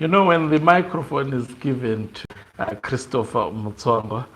When the microphone is given to Christopher Mutsvanga,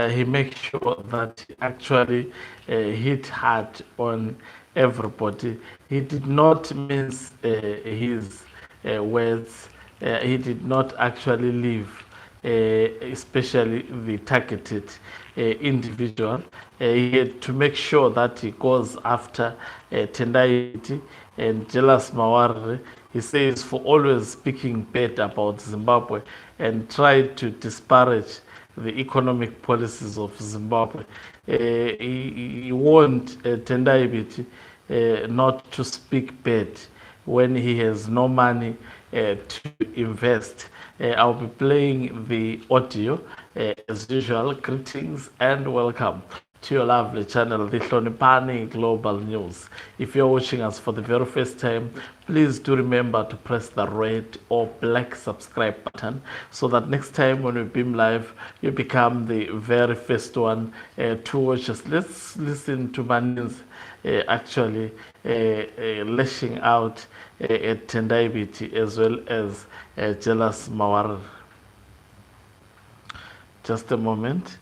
he makes sure that he actually hit hard on everybody. He did not mince his words. He did not actually leave, especially the targeted individual. He had to make sure that he goes after Tendai and Jealous Mawarire. He says for always speaking bad about Zimbabwe and try to disparage the economic policies of Zimbabwe. He warned Tendai Biti not to speak bad when he has no money to invest. I'll be playing the audio as usual. Greetings and welcome to your lovely channel, the Hlonipani Global News. If you're watching us for the very first time, please do remember to press the red or black subscribe button so that next time when we beam live, you become the very first one to watch us. Let's listen to Manins actually lashing out at Tendai Biti as well as Jealous Mawarire. Just a moment.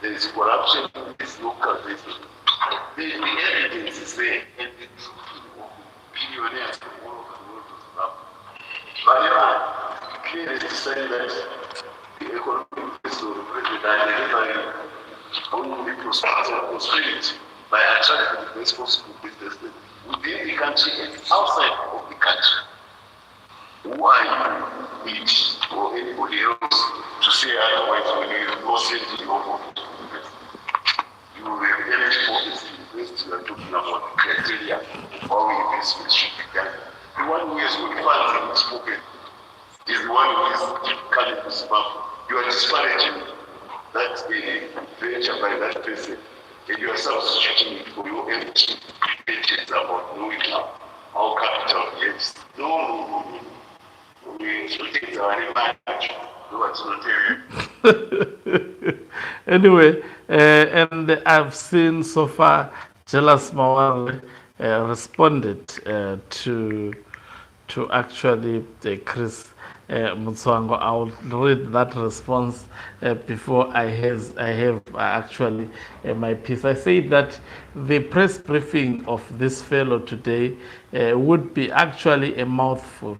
There is corruption, there is local business. The evidence is there, and the truth billionaires all over the world of Zimbabwe. But clearly say that the economic system delivering only prosperity by attracting the best possible businessmen within the country and outside of the country. Why it or anybody else to say otherwise when you go send your vote to invest? You will have eligible to invest. You are talking about the criteria of how investment should be done. The one who has good funds and spoken is the one who is coming to Zimbabwe. You are disparaging that venture by that person, and you are substituting it for your empty pages about knowing how capital gets. No. Anyway, and I've seen so far Jealous Mawarire responded to actually Chris Mutsvanga. I'll read that response before I have actually my piece. I said that the press briefing of this fellow today would be actually a mouthful.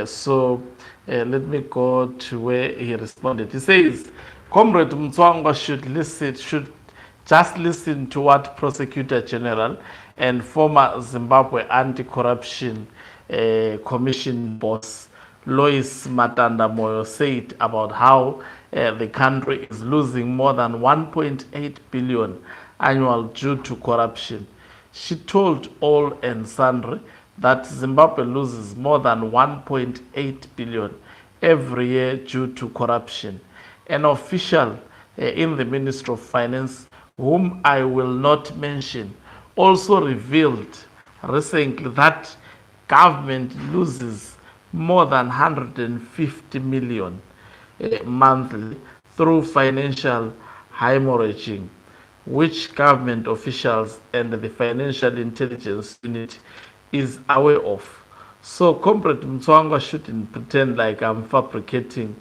So let me go to where he responded. He says, Comrade Mutsvanga should just listen to what Prosecutor General and former Zimbabwe Anti-Corruption Commission boss Lois Matanda Moyo said about how the country is losing more than 1.8 billion annual due to corruption. She told all and sundry that Zimbabwe loses more than 1.8 billion every year due to corruption. An official in the Ministry of Finance, whom I will not mention, also revealed recently that government loses more than 150 million monthly through financial hemorrhaging, which government officials and the Financial Intelligence Unit is aware of. So Comrade Mutsvanga shouldn't pretend like I'm fabricating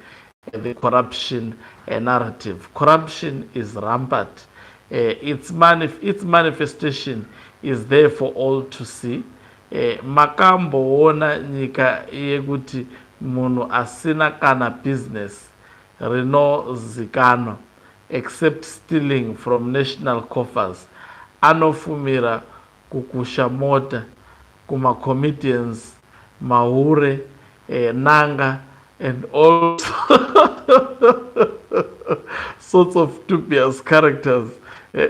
the corruption narrative. Corruption is rampant. Its manifestation is there for all to see. Makamboona nyika yekuti munhu asina kana business rinozikana except stealing from national coffers anofumira kukusha mota kuma comedians Mahure, Nanga, and all sorts of dubious characters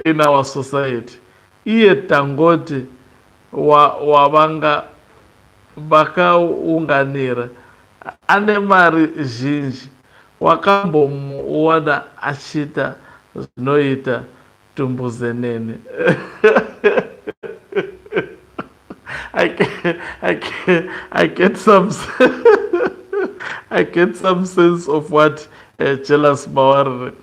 in our society. Iye Dangote wavanga vakaunganira ane mari zhinji wakambomuona achita zvinoita tumbuzenene. I get some I get some sense of what Jealous Mawarire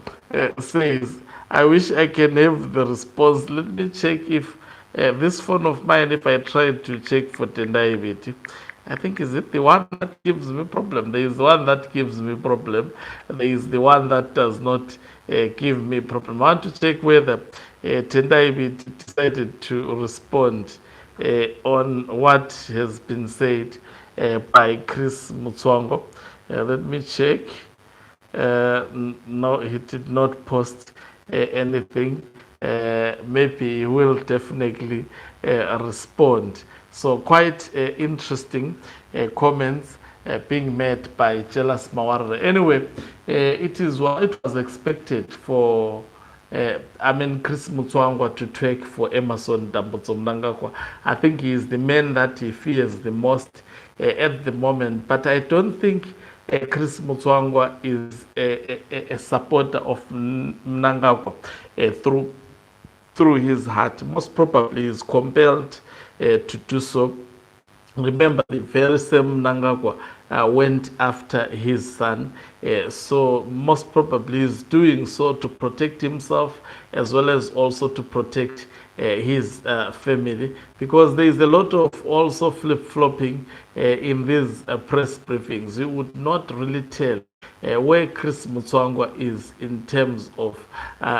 says. I wish I can have the response. Let me check if this phone of mine, if I try to check for Tendai Biti, I think is it the one that gives me problem. There is one that gives me problem. There is the one that does not give me problem. I want to check whether Tendai Biti decided to respond on what has been said by Chris Mutsvanga. Let me check. No, he did not post anything. Maybe he will definitely respond. So quite interesting comments being made by Jealous Mawarire. Anyway, it was expected for Chris Mutsvangwa to take for Emerson Dambutso Mnangagwa. I think he is the man that he fears the most at the moment. But I don't think Chris Mutsvangwa is a supporter of Mnangagwa through his heart. Most probably is compelled to do so. Remember, the very same Mnangagwa went after his son. So most probably is doing so to protect himself as well as also to protect his family, because there is a lot of also flip-flopping in these press briefings. You would not really tell where Chris Mutsvangwa is in terms of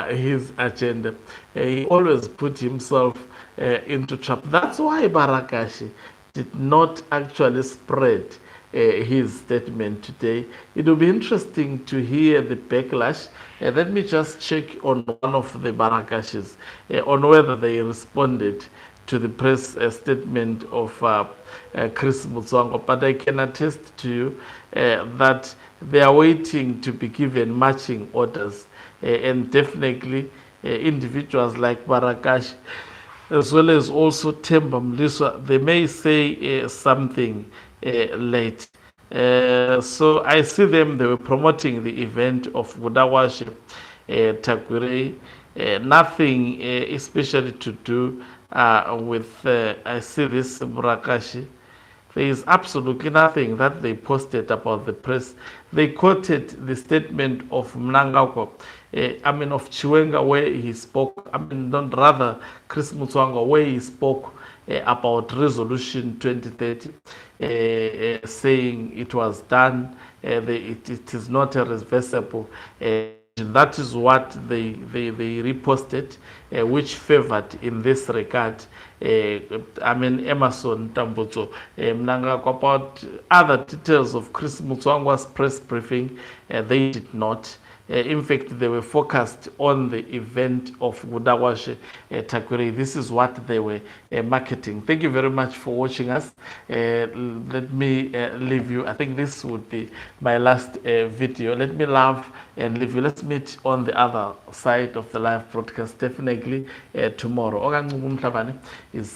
his agenda. He always put himself into trap. That's why Barakashi did not actually spread his statement today. It will be interesting to hear the backlash. Let me just check on one of the Barakashis on whether they responded to the press statement of Chris Mutsvangwa. But I can attest to you that they are waiting to be given marching orders, and definitely individuals like Barakash as well as also Themba Mliswa, they may say something late. So I see them, they were promoting the event of Budawashi Takwire. Nothing especially to do with, I see this Burakashi. There is absolutely nothing that they posted about the press. They quoted the statement of Mnangagwa, of Chiwenga, where he spoke, not rather Chris Mutsvangwa, where he spoke about Resolution 2030, saying it was done, it is not a reversible. That is what they reposted, which favored in this regard. Emerson Tambutso Mnangagwa. About other details of Chris Mutsvangwa's press briefing, they did not. In fact, they were focused on the event of Budawashe Takwire. This is what they were marketing. Thank you very much for watching us. Let me leave you. I think this would be my last video. Let me love and leave you. Let's meet on the other side of the live broadcast, definitely tomorrow. Ogangu Mhlabane is